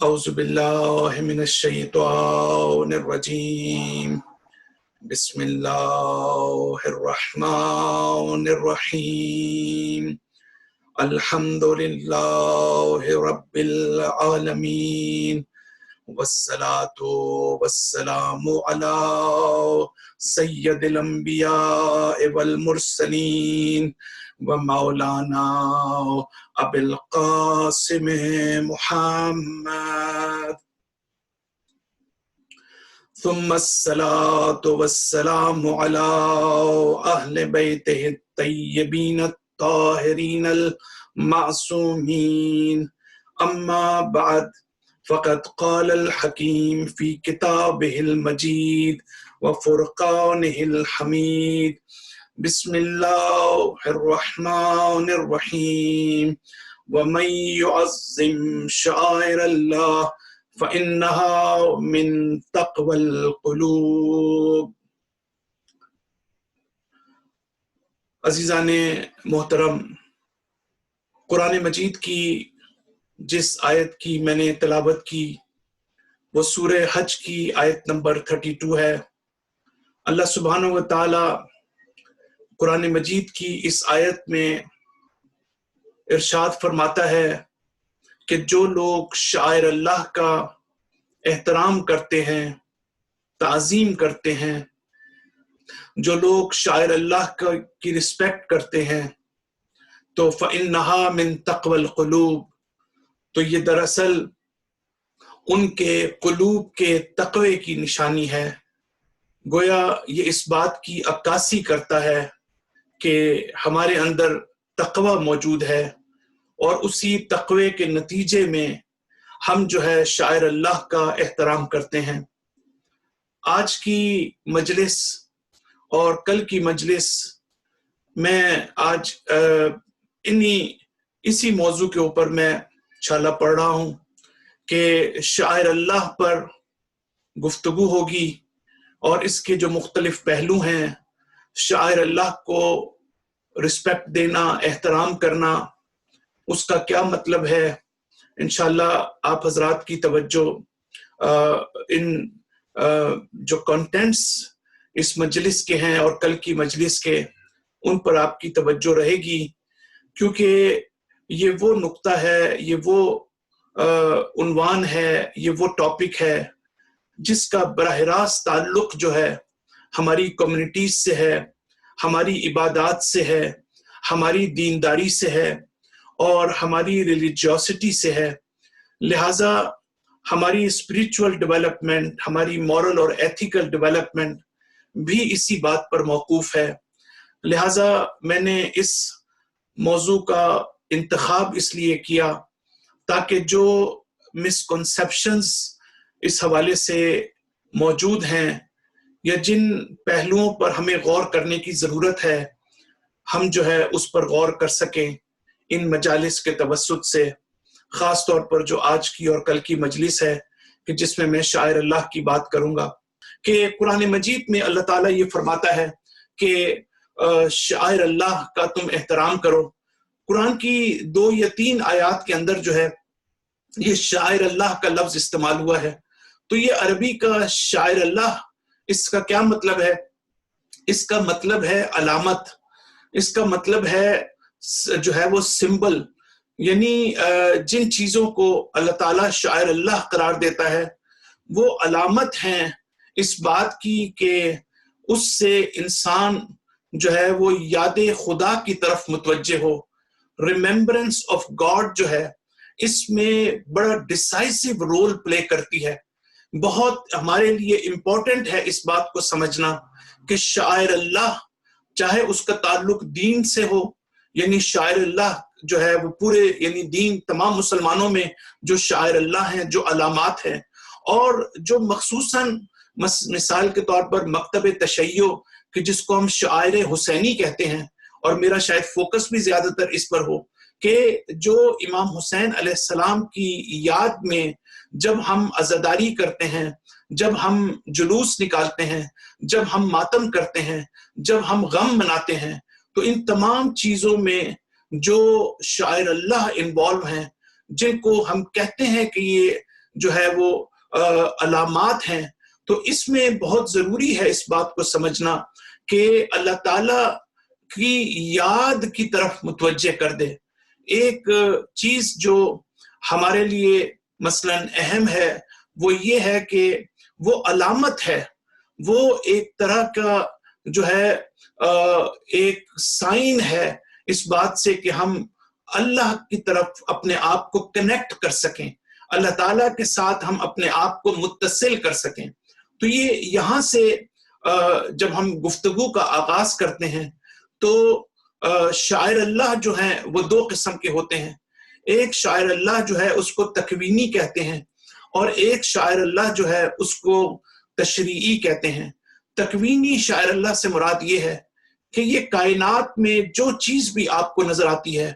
اعوذ باللہ من الشیطان الرجیم بسم اللہ الرحمن الرحیم الحمد للہ رب العالمین والصلاة والسلام علی سید الانبیاء والمرسلین ومولانا ابی القاسم محمد ثم الصلاة والسلام على أهل بيته الطيبين الطاهرين المعصومين أما بعد فقد قال الحكيم في كتابه المجيد وفرقانه الحميد بسم الله الرحمن الرحيم ومن يعظم شعائر الله فإنها من تقوى القلوب۔ عزیزان محترم، قرآن مجید کی جس آیت کی میں نے تلاوت کی وہ سورہ حج کی آیت نمبر 32 ہے۔ اللہ سبحانہ و تعالی قرآن مجید کی اس آیت میں ارشاد فرماتا ہے کہ جو لوگ شعائر اللہ کا احترام کرتے ہیں، تعظیم کرتے ہیں، جو لوگ شعائر اللہ کی رسپیکٹ کرتے ہیں، تو فَإِنَّهَا مِن تَقْوَى الْقُلُوبِ، تو یہ دراصل ان کے قلوب کے تقوی کی نشانی ہے۔ گویا یہ اس بات کی عکاسی کرتا ہے کہ ہمارے اندر تقوی موجود ہے، اور اسی تقوی کے نتیجے میں ہم جو ہے شاعر اللہ کا احترام کرتے ہیں۔ آج کی مجلس اور کل کی مجلس میں آج اسی موضوع کے اوپر میں انشاءاللہ پڑھ رہا ہوں کہ شاعر اللہ پر گفتگو ہوگی، اور اس کے جو مختلف پہلو ہیں، شاعر اللہ کو رسپیکٹ دینا، احترام کرنا، اس کا کیا مطلب ہے۔ انشاءاللہ آپ حضرات کی توجہ ان جو کنٹینٹس اس مجلس کے ہیں اور کل کی مجلس کے، ان پر آپ کی توجہ رہے گی، کیونکہ یہ وہ نقطہ ہے، یہ وہ عنوان ہے، یہ وہ ٹاپک ہے جس کا براہ راست تعلق جو ہے ہماری کمیونٹیز سے ہے، ہماری عبادات سے ہے، ہماری دینداری سے ہے، اور ہماری ریلیجیوسٹی سے ہے۔ لہٰذا ہماری اسپریچول ڈیولپمنٹ، ہماری مورل اور ایتھیکل ڈیولپمنٹ بھی اسی بات پر موقوف ہے۔ لہٰذا میں نے اس موضوع کا انتخاب اس لیے کیا تاکہ جو مسکنسیپشنز اس حوالے سے موجود ہیں یا جن پہلوؤں پر ہمیں غور کرنے کی ضرورت ہے، ہم جو ہے اس پر غور کر سکیں ان مجالس کے توسط سے، خاص طور پر جو آج کی اور کل کی مجلس ہے کہ جس میں شاعر اللہ کی بات کروں گا۔ کہ قرآن مجید میں اللہ تعالیٰ یہ فرماتا ہے کہ شاعر اللہ کا تم احترام کرو۔ قرآن کی 2 یا 3 آیات کے اندر جو ہے یہ شاعر اللہ کا لفظ استعمال ہوا ہے۔ تو یہ عربی کا شاعر اللہ، اس کا کیا مطلب ہے؟ اس کا مطلب ہے علامت، اس کا مطلب ہے جو ہے وہ سمبل، یعنی جن چیزوں کو اللہ تعالیٰ شاعر اللہ قرار دیتا ہے وہ علامت ہیں اس بات کی کہ اس سے انسان جو ہے وہ یاد خدا کی طرف متوجہ ہو۔ ریممبرنس آف گاڈ جو ہے اس میں بڑا ڈیسائسو رول پلے کرتی ہے۔ بہت ہمارے لیے امپورٹنٹ ہے اس بات کو سمجھنا کہ شاعر اللہ، چاہے اس کا تعلق دین سے ہو، یعنی شاعر اللہ جو ہے وہ پورے یعنی دین، تمام مسلمانوں میں جو شاعر اللہ ہیں، جو علامات ہیں، اور جو مخصوصاً مثال کے طور پر مکتب تشیع کہ جس کو ہم شاعر حسینی کہتے ہیں، اور میرا شاید فوکس بھی زیادہ تر اس پر ہو کہ جو امام حسین علیہ السلام کی یاد میں جب ہم عزاداری کرتے ہیں، جب ہم جلوس نکالتے ہیں، جب ہم ماتم کرتے ہیں، جب ہم غم مناتے ہیں، تو ان تمام چیزوں میں جو شاعر اللہ انوالو ہیں، جن کو ہم کہتے ہیں کہ یہ جو ہے وہ علامات ہیں، تو اس میں بہت ضروری ہے اس بات کو سمجھنا کہ اللہ تعالیٰ کی یاد کی طرف متوجہ کر دے۔ ایک چیز جو ہمارے لیے مثلاً اہم ہے وہ یہ ہے کہ وہ علامت ہے، وہ ایک طرح کا جو ہے ایک سائن ہے اس بات سے کہ ہم اللہ کی طرف اپنے آپ کو کنیکٹ کر سکیں، اللہ تعالیٰ کے ساتھ ہم اپنے آپ کو متصل کر سکیں۔ تو یہ یہاں سے جب ہم گفتگو کا آغاز کرتے ہیں تو شاعر اللہ جو ہیں وہ دو قسم کے ہوتے ہیں۔ ایک شاعر اللہ جو ہے اس کو تکوینی کہتے ہیں، اور ایک شاعر اللہ جو ہے اس کو تشریعی کہتے ہیں۔ تکوینی شاعر اللہ سے مراد یہ ہے کہ یہ کائنات میں جو چیز بھی آپ کو نظر آتی ہے،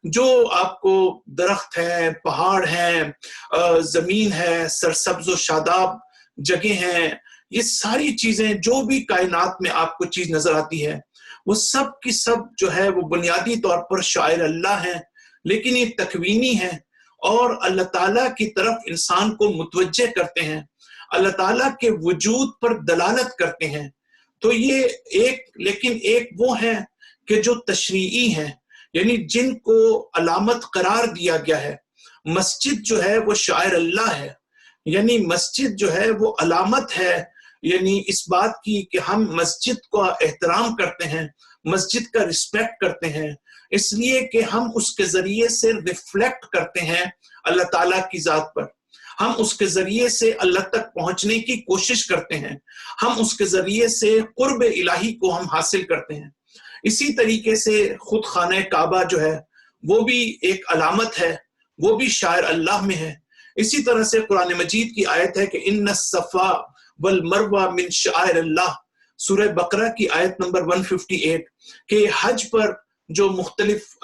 جو آپ کو درخت ہیں، پہاڑ ہیں، زمین ہے، سرسبز و شاداب جگہ ہیں، یہ ساری چیزیں جو بھی کائنات میں آپ کو چیز نظر آتی ہے وہ سب کی سب جو ہے وہ بنیادی طور پر شاعر اللہ ہیں، لیکن یہ تکوینی ہیں اور اللہ تعالیٰ کی طرف انسان کو متوجہ کرتے ہیں، اللہ تعالیٰ کے وجود پر دلالت کرتے ہیں۔ تو یہ لیکن ایک وہ ہیں کہ جو تشریعی ہیں، یعنی جن کو علامت قرار دیا گیا ہے۔ مسجد جو ہے وہ شاعر اللہ ہے، یعنی مسجد جو ہے وہ علامت ہے، یعنی اس بات کی کہ ہم مسجد کو احترام کرتے ہیں، مسجد کا رسپیکٹ کرتے ہیں، اس لیے کہ ہم اس کے ذریعے سے ریفلیکٹ کرتے ہیں اللہ تعالیٰ کی ذات پر، ہم اس کے ذریعے سے اللہ تک پہنچنے کی کوشش کرتے ہیں، ہم اس کے ذریعے سے قرب الہی کو ہم حاصل کرتے ہیں۔ اسی طریقے سے خود خانہ کعبہ جو ہے وہ بھی ایک علامت ہے، وہ بھی شاعر اللہ میں ہے۔ اسی طرح سے قرآن مجید کی آیت ہے کہ ان الصفا والمروہ من شعائر اللہ، سورہ بقرہ کی آیت نمبر 158، کہ حج پر جو مختلف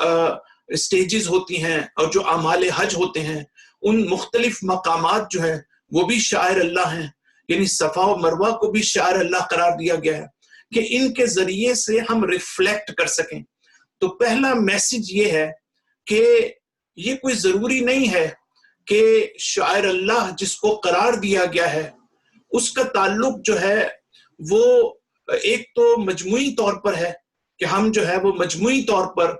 سٹیجز ہوتی ہیں اور جو اعمال حج ہوتے ہیں، ان مختلف مقامات جو ہیں وہ بھی شاعر اللہ ہیں، یعنی صفا و مروہ کو بھی شاعر اللہ قرار دیا گیا ہے کہ ان کے ذریعے سے ہم ریفلیکٹ کر سکیں۔ تو پہلا میسج یہ ہے کہ یہ کوئی ضروری نہیں ہے کہ شاعر اللہ جس کو قرار دیا گیا ہے اس کا تعلق جو ہے وہ ایک تو مجموعی طور پر ہے کہ ہم جو ہے وہ مجموعی طور پر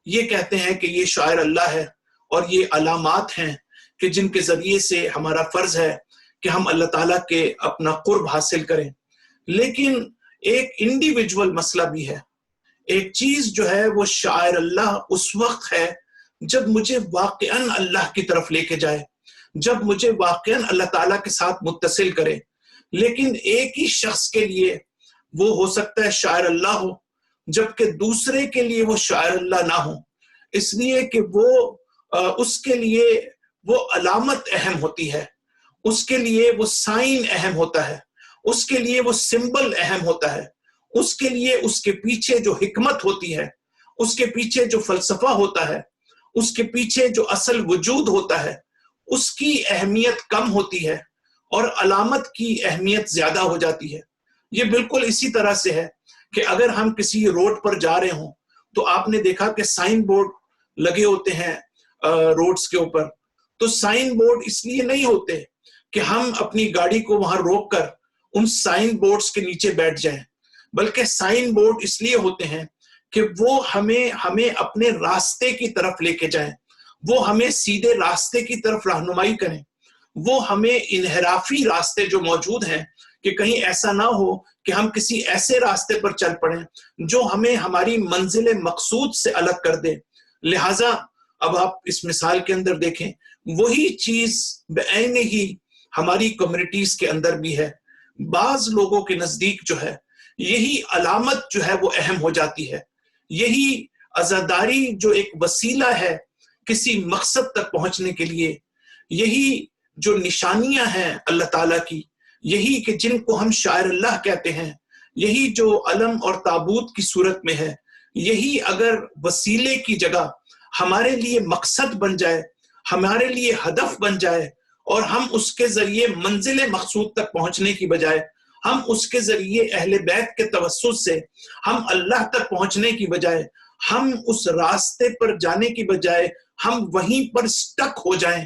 یہ کہتے ہیں کہ یہ شاعر اللہ ہے اور یہ علامات ہیں کہ جن کے ذریعے سے ہمارا فرض ہے کہ ہم اللہ تعالیٰ کے اپنا قرب حاصل کریں۔ لیکن ایک انڈیویجول مسئلہ بھی ہے، ایک چیز جو ہے وہ شاعر اللہ اس وقت ہے جب مجھے واقعاً اللہ کی طرف لے کے جائے، جب مجھے واقعاً اللہ تعالیٰ کے ساتھ متصل کرے۔ لیکن ایک ہی شخص کے لیے وہ ہو سکتا ہے شاعر اللہ ہو، جبکہ دوسرے کے لیے وہ شاعر اللہ نہ ہو، اس لیے کہ وہ اس کے لیے وہ علامت اہم ہوتی ہے، اس کے لیے وہ سائن اہم ہوتا ہے، اس کے لیے وہ سمبل اہم ہوتا ہے، اس کے لیے اس کے پیچھے جو حکمت ہوتی ہے، اس کے پیچھے جو فلسفہ ہوتا ہے، اس کے پیچھے جو اصل وجود ہوتا ہے، اس کی اہمیت کم ہوتی ہے اور علامت کی اہمیت زیادہ ہو جاتی ہے۔ یہ بالکل اسی طرح سے ہے کہ اگر ہم کسی روڈ پر جا رہے ہوں تو آپ نے دیکھا کہ سائن بورڈ لگے ہوتے ہیں روڈز کے اوپر، تو سائن بورڈ اس لیے نہیں ہوتے کہ ہم اپنی گاڑی کو وہاں روک کر ان سائن بورڈز کے نیچے بیٹھ جائیں، بلکہ سائن بورڈ اس لیے ہوتے ہیں کہ وہ ہمیں اپنے راستے کی طرف لے کے جائیں، وہ ہمیں سیدھے راستے کی طرف رہنمائی کریں، وہ ہمیں انحرافی راستے جو موجود ہیں کہ کہیں ایسا نہ ہو کہ ہم کسی ایسے راستے پر چل پڑیں جو ہمیں ہماری منزل مقصود سے الگ کر دے۔ لہٰذا اب آپ اس مثال کے اندر دیکھیں، وہی چیز بعین ہی ہماری کمیونٹیز کے اندر بھی ہے۔ بعض لوگوں کے نزدیک جو ہے یہی علامت جو ہے وہ اہم ہو جاتی ہے، یہی عزاداری جو ایک وسیلہ ہے کسی مقصد تک پہنچنے کے لیے، یہی جو نشانیاں ہیں اللہ تعالیٰ کی، یہی کہ جن کو ہم شاعر اللہ کہتے ہیں، یہی جو علم اور تابوت کی صورت میں ہے، یہی اگر وسیلے کی جگہ ہمارے لیے مقصد بن جائے، ہمارے لیے ہدف بن جائے، اور ہم اس کے ذریعے منزل مقصود تک پہنچنے کی بجائے ہم اس کے ذریعے اہل بیت کے توسط سے ہم اللہ تک پہنچنے کی بجائے ہم اس راستے پر جانے کی بجائے ہم وہیں پر سٹک ہو جائیں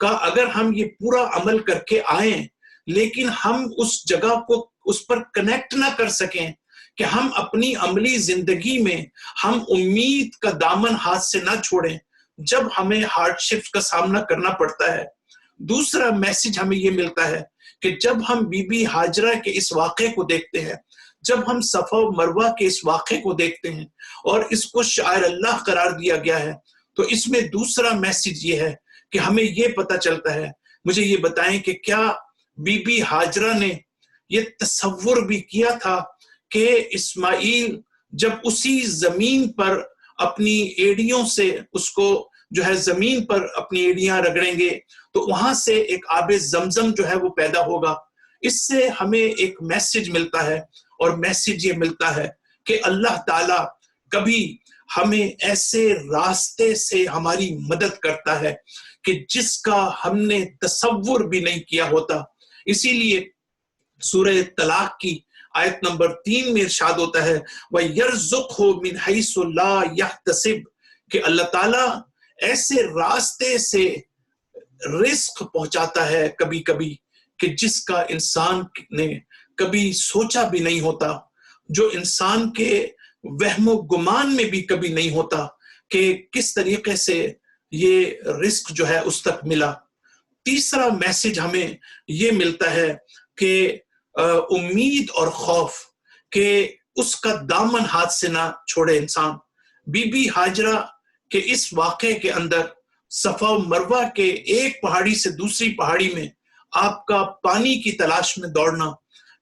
کا اگر ہم یہ پورا عمل کر کے آئیں لیکن ہم اس جگہ کو اس پر کنیکٹ نہ کر سکیں کہ ہم اپنی عملی زندگی میں ہم امید کا دامن ہاتھ سے نہ چھوڑیں جب ہمیں ہارڈ شپس کا سامنا کرنا پڑتا ہے۔ دوسرا میسج ہمیں یہ ملتا ہے کہ جب ہم بی بی ہاجرہ کے اس واقعے کو دیکھتے ہیں، جب ہم صفا و مروہ کے اس واقعے کو دیکھتے ہیں اور اس کو شعائر اللہ قرار دیا گیا ہے، تو اس میں دوسرا میسج یہ ہے کہ ہمیں یہ پتہ چلتا ہے۔ مجھے یہ بتائیں کہ کیا بی بی ہاجرہ نے یہ تصور بھی کیا تھا کہ اسماعیل جب اسی زمین پر اپنی ایڑیوں سے اس کو جو ہے زمین پر اپنی ایڑیاں رگڑیں گے تو وہاں سے ایک آب زمزم جو ہے وہ پیدا ہوگا؟ اس سے ہمیں ایک میسج ملتا ہے، اور میسج یہ ملتا ہے کہ اللہ تعالی کبھی ہمیں ایسے راستے سے ہماری مدد کرتا ہے کہ جس کا ہم نے تصور بھی نہیں کیا ہوتا۔ اسی لیے سورہ طلاق کی آیت نمبر 3 میں ارشاد ہوتا ہے وَيَرْزُقْهُ مِنْ حَيْثُ لَا يَحْتَسِبْ، کہ اللہ تعالیٰ ایسے راستے سے رزق پہنچاتا ہے کبھی کبھی کہ جس کا انسان نے کبھی سوچا بھی نہیں ہوتا، جو انسان کے وہم و گمان میں بھی کبھی نہیں ہوتا کہ کس طریقے سے یہ رزق جو ہے اس تک ملا۔ تیسرا میسج ہمیں یہ ملتا ہے کہ امید اور خوف، کہ اس کا دامن ہاتھ سے نہ چھوڑے انسان۔ بی بی ہاجرہ کے اس واقعے کے اندر صفا و مروہ کے ایک پہاڑی سے دوسری پہاڑی میں آپ کا پانی کی تلاش میں دوڑنا،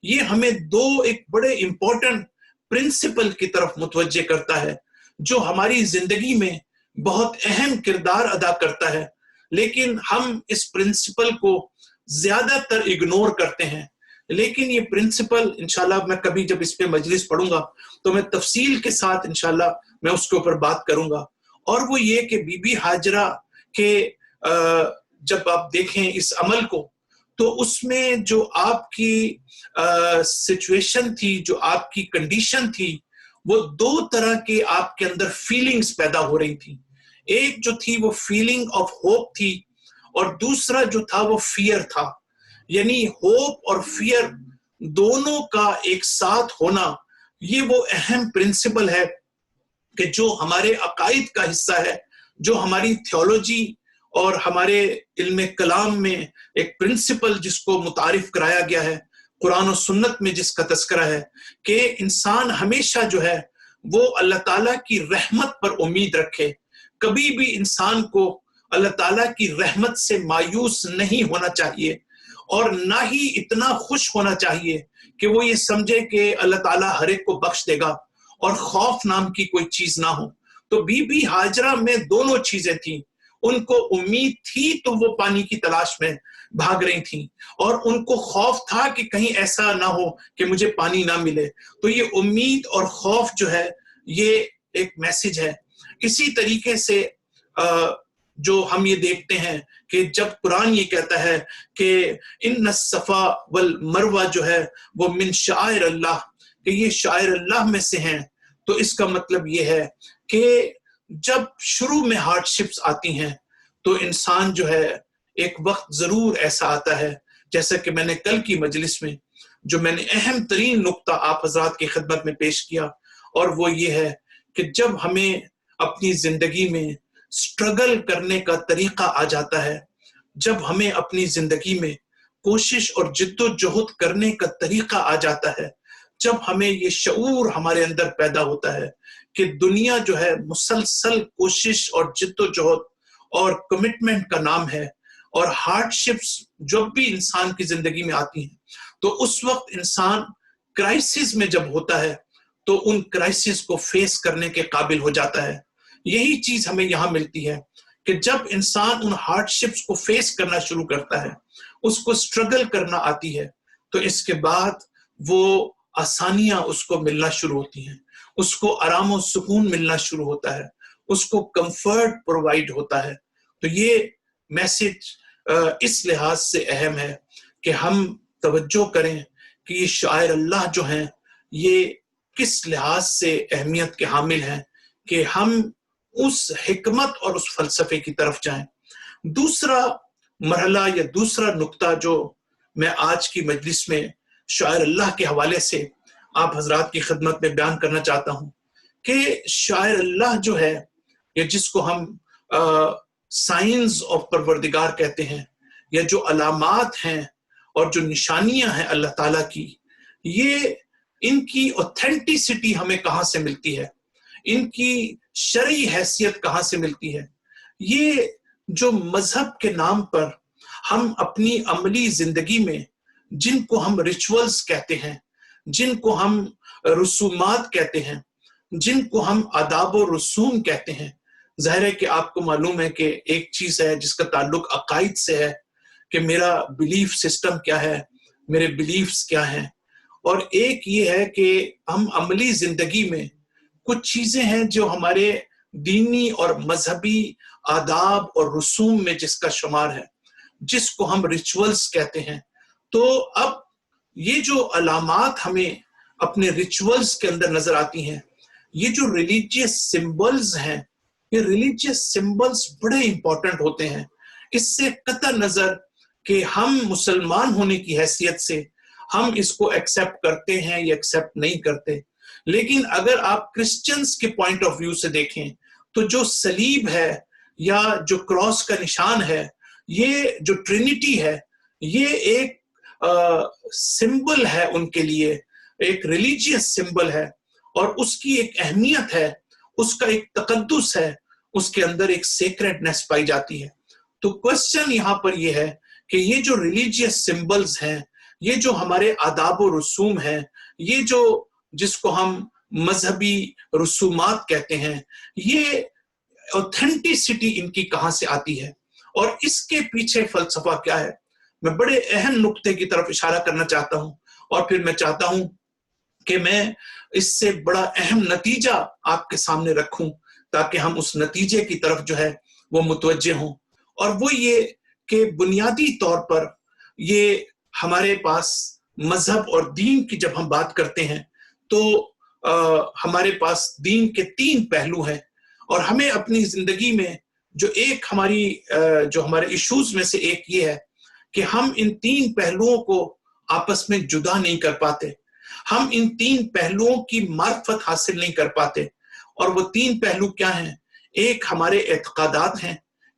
یہ ہمیں دو ایک بڑے امپورٹنٹ پرنسپل کی طرف متوجہ کرتا ہے جو ہماری زندگی میں بہت اہم کردار ادا کرتا ہے، لیکن ہم اس پرنسپل کو زیادہ تر اگنور کرتے ہیں۔ لیکن یہ پرنسپل انشاءاللہ میں کبھی جب اس پہ مجلس پڑھوں گا تو میں تفصیل کے ساتھ انشاءاللہ میں اس کے اوپر بات کروں گا، اور وہ یہ کہ بی بی ہاجرہ کے جب آپ دیکھیں اس عمل کو تو اس میں جو آپ کی سچویشن تھی، جو آپ کی کنڈیشن تھی، وہ دو طرح کے آپ کے اندر فیلنگز پیدا ہو رہی تھی۔ ایک جو تھی وہ فیلنگ آف ہوپ تھی، اور دوسرا جو تھا وہ فیئر تھا۔ یعنی ہوپ اور فیئر دونوں کا ایک ساتھ ہونا، یہ وہ اہم پرنسپل ہے کہ جو ہمارے عقائد کا حصہ ہے، جو ہماری تھیولوجی اور ہمارے علم کلام میں ایک پرنسپل جس کو متعارف کرایا گیا ہے، قرآن و سنت میں جس کا تذکرہ ہے کہ انسان ہمیشہ جو ہے وہ اللہ تعالیٰ کی رحمت پر امید رکھے، کبھی بھی انسان کو اللہ تعالیٰ کی رحمت سے مایوس نہیں ہونا چاہیے، اور نہ ہی اتنا خوش ہونا چاہیے کہ وہ یہ سمجھے کہ اللہ تعالیٰ ہر ایک کو بخش دے گا اور خوف نام کی کوئی چیز نہ ہو۔ تو بی بی ہاجرہ میں دونوں چیزیں تھیں، ان کو امید تھی تو وہ پانی کی تلاش میں بھاگ رہی تھیں، اور ان کو خوف تھا کہ کہیں ایسا نہ ہو کہ مجھے پانی نہ ملے۔ تو یہ امید اور خوف جو ہے یہ ایک میسج ہے۔ اسی طریقے سے جو ہم یہ دیکھتے ہیں کہ جب قرآن یہ کہتا ہے کہ ان الصفا والمروہ جو ہے وہ من شعائر اللہ، کہ یہ شعائر اللہ میں سے ہیں، تو اس کا مطلب یہ ہے کہ جب شروع میں ہارڈ شپس آتی ہیں تو انسان جو ہے ایک وقت ضرور ایسا آتا ہے، جیسا کہ میں نے کل کی مجلس میں جو میں نے اہم ترین نقطہ آپ حضرات کی خدمت میں پیش کیا، اور وہ یہ ہے کہ جب ہمیں اپنی زندگی میں سٹرگل کرنے کا طریقہ آ جاتا ہے، جب ہمیں اپنی زندگی میں کوشش اور جد و جہد کرنے کا طریقہ آ جاتا ہے، جب ہمیں یہ شعور ہمارے اندر پیدا ہوتا ہے کہ دنیا جو ہے مسلسل کوشش اور جد و جہد اور کمٹمنٹ کا نام ہے، اور ہارڈ شپس جب بھی انسان کی زندگی میں آتی ہیں تو اس وقت انسان کرائسس میں جب ہوتا ہے تو ان کرائسس کو فیس کرنے کے قابل ہو جاتا ہے۔ یہی چیز ہمیں یہاں ملتی ہے کہ جب انسان ان ہارڈ شپس کو فیس کرنا شروع کرتا ہے، اس کو سٹرگل کرنا آتی ہے، تو اس کے بعد وہ آسانیاں اس کو ملنا شروع ہوتی ہیں، اس کو آرام و سکون ملنا شروع ہوتا ہے، اس کو کمفرٹ پرووائڈ ہوتا ہے۔ تو یہ میسج اس لحاظ سے اہم ہے کہ ہم توجہ کریں کہ یہ شعائر اللہ جو ہیں یہ کس لحاظ سے اہمیت کے حامل ہیں، کہ ہم اس حکمت اور اس فلسفے کی طرف جائیں۔ دوسرا مرحلہ یا دوسرا نقطہ جو میں آج کی مجلس میں شاعر اللہ کے حوالے سے آپ حضرات کی خدمت میں بیان کرنا چاہتا ہوں کہ شاعر اللہ جو ہے، یا جس کو ہم سائنز آف پروردگار کہتے ہیں، یا جو علامات ہیں اور جو نشانیاں ہیں اللہ تعالیٰ کی، یہ ان کی اوتھینٹیسٹی ہمیں کہاں سے ملتی ہے، ان کی شرعی حیثیت کہاں سے ملتی ہے؟ یہ جو مذہب کے نام پر ہم اپنی عملی زندگی میں جن کو ہم ریچولز کہتے ہیں، جن کو ہم رسومات کہتے ہیں، جن کو ہم آداب و رسوم کہتے ہیں، ظاہر ہے کہ آپ کو معلوم ہے کہ ایک چیز ہے جس کا تعلق عقائد سے ہے کہ میرا بلیف سسٹم کیا ہے، میرے بلیفز کیا ہیں، اور ایک یہ ہے کہ ہم عملی زندگی میں کچھ چیزیں ہیں جو ہمارے دینی اور مذہبی آداب اور رسوم میں جس کا شمار ہے، جس کو ہم ریچولز کہتے ہیں۔ تو اب یہ جو علامات ہمیں اپنے ریچولز کے اندر نظر آتی ہیں، یہ جو ریلیجیس سمبلز ہیں، یہ ریلیجیس سمبلز بڑے امپورٹنٹ ہوتے ہیں۔ اس سے قطع نظر کہ ہم مسلمان ہونے کی حیثیت سے ہم اس کو ایکسیپٹ کرتے ہیں یا ایکسیپٹ نہیں کرتے، لیکن اگر آپ کرسچنز کے پوائنٹ آف ویو سے دیکھیں تو جو صلیب ہے یا جو کراس کا نشان ہے، یہ جو ٹرینٹی ہے، یہ ایک سمبل ہے ان کے لیے، ایک ریلیجیس سمبل ہے، اور اس کی ایک اہمیت ہے، اس کا ایک تقدس ہے، اس کے اندر ایک سیکریڈنس پائی جاتی ہے۔ تو کوسچن یہاں پر یہ ہے کہ یہ جو ریلیجیس سمبلز ہیں، یہ جو ہمارے آداب و رسوم ہیں، یہ جو جس کو ہم مذہبی رسومات کہتے ہیں، یہ اوتھینٹیسٹی ان کی کہاں سے آتی ہے اور اس کے پیچھے فلسفہ کیا ہے؟ میں بڑے اہم نقطے کی طرف اشارہ کرنا چاہتا ہوں، اور پھر میں چاہتا ہوں کہ میں اس سے بڑا اہم نتیجہ آپ کے سامنے رکھوں تاکہ ہم اس نتیجے کی طرف جو ہے وہ متوجہ ہوں، اور وہ یہ کہ بنیادی طور پر یہ ہمارے پاس مذہب اور دین کی جب ہم بات کرتے ہیں تو ہمارے پاس دین کے 3 پہلو ہیں، اور ہمیں اپنی زندگی میں جو ایک جو ہمارے ایشوز میں سے ایک یہ ہے کہ ہم ان 3 پہلوؤں کو آپس میں جدا نہیں کر پاتے، ہم ان 3 پہلوؤں کی معرفت حاصل نہیں کر پاتے۔ اور وہ 3 پہلو کیا ہیں؟ ایک ہمارے اعتقادات ہیں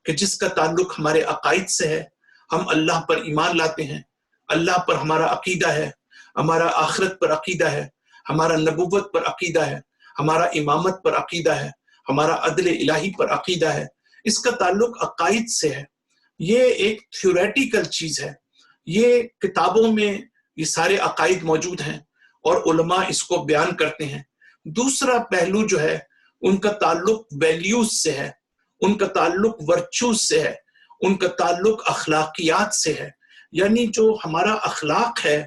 کہ جس کا تعلق ہمارے عقائد سے ہے، ہم اللہ پر ایمان لاتے ہیں، اللہ پر ہمارا عقیدہ ہے، ہمارا آخرت پر عقیدہ ہے، ہمارا نبوت پر عقیدہ ہے، ہمارا امامت پر عقیدہ ہے، ہمارا عدل الہی پر عقیدہ ہے۔ اس کا تعلق عقائد سے ہے۔ یہ ایک تھیوریٹیکل چیز ہے، یہ کتابوں میں یہ سارے عقائد موجود ہیں اور علماء اس کو بیان کرتے ہیں۔ دوسرا پہلو جو ہے ان کا تعلق ویلیوز سے ہے، ان کا تعلق ورچوز سے ہے، ان کا تعلق اخلاقیات سے ہے، یعنی جو ہمارا اخلاق ہے،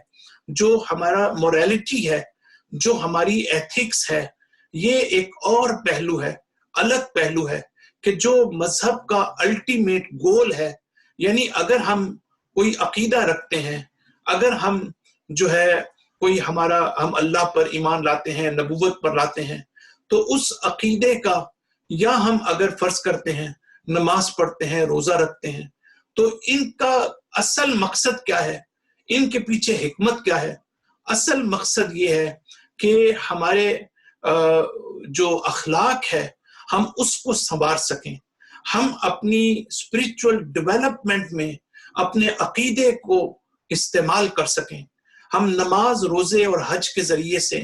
جو ہمارا موریلٹی ہے، جو ہماری ایتھکس ہے، یہ ایک اور پہلو ہے، الگ پہلو ہے کہ جو مذہب کا الٹیمیٹ گول ہے۔ یعنی اگر ہم کوئی عقیدہ رکھتے ہیں، اگر ہم جو ہے ہم اللہ پر ایمان لاتے ہیں، نبوت پر لاتے ہیں، تو اس عقیدے کا، یا ہم اگر فرض کرتے ہیں نماز پڑھتے ہیں، روزہ رکھتے ہیں، تو ان کا اصل مقصد کیا ہے؟ ان کے پیچھے حکمت کیا ہے؟ اصل مقصد یہ ہے کہ ہمارے جو اخلاق ہے ہم اس کو سنوار سکیں، ہم اپنی اسپرچول ڈیولپمنٹ میں اپنے عقیدے کو استعمال کر سکیں، ہم نماز، روزے اور حج کے ذریعے سے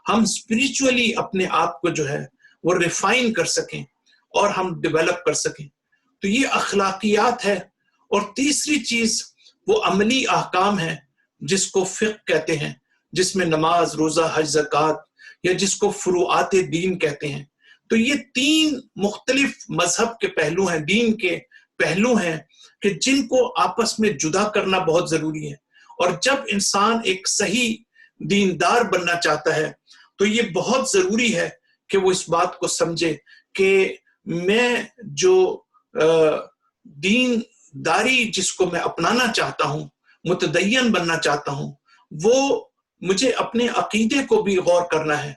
ہم اسپرچولی اپنے آپ کو جو ہے وہ ریفائن کر سکیں اور ہم ڈیولپ کر سکیں۔ تو یہ اخلاقیات ہے۔ اور تیسری چیز وہ عملی احکام ہے جس کو فقہ کہتے ہیں، جس میں نماز، روزہ، حج، زکوٰۃ، یا جس کو فروعات دین کہتے ہیں۔ تو یہ 3 مختلف مذہب کے پہلو ہیں، دین کے پہلو ہیں کہ جن کو آپس میں جدا کرنا بہت ضروری ہے۔ اور جب انسان ایک صحیح دیندار بننا چاہتا ہے تو یہ بہت ضروری ہے کہ وہ اس بات کو سمجھے کہ میں جو دین داری جس کو میں اپنانا چاہتا ہوں، متدین بننا چاہتا ہوں، وہ مجھے اپنے عقیدے کو بھی غور کرنا ہے،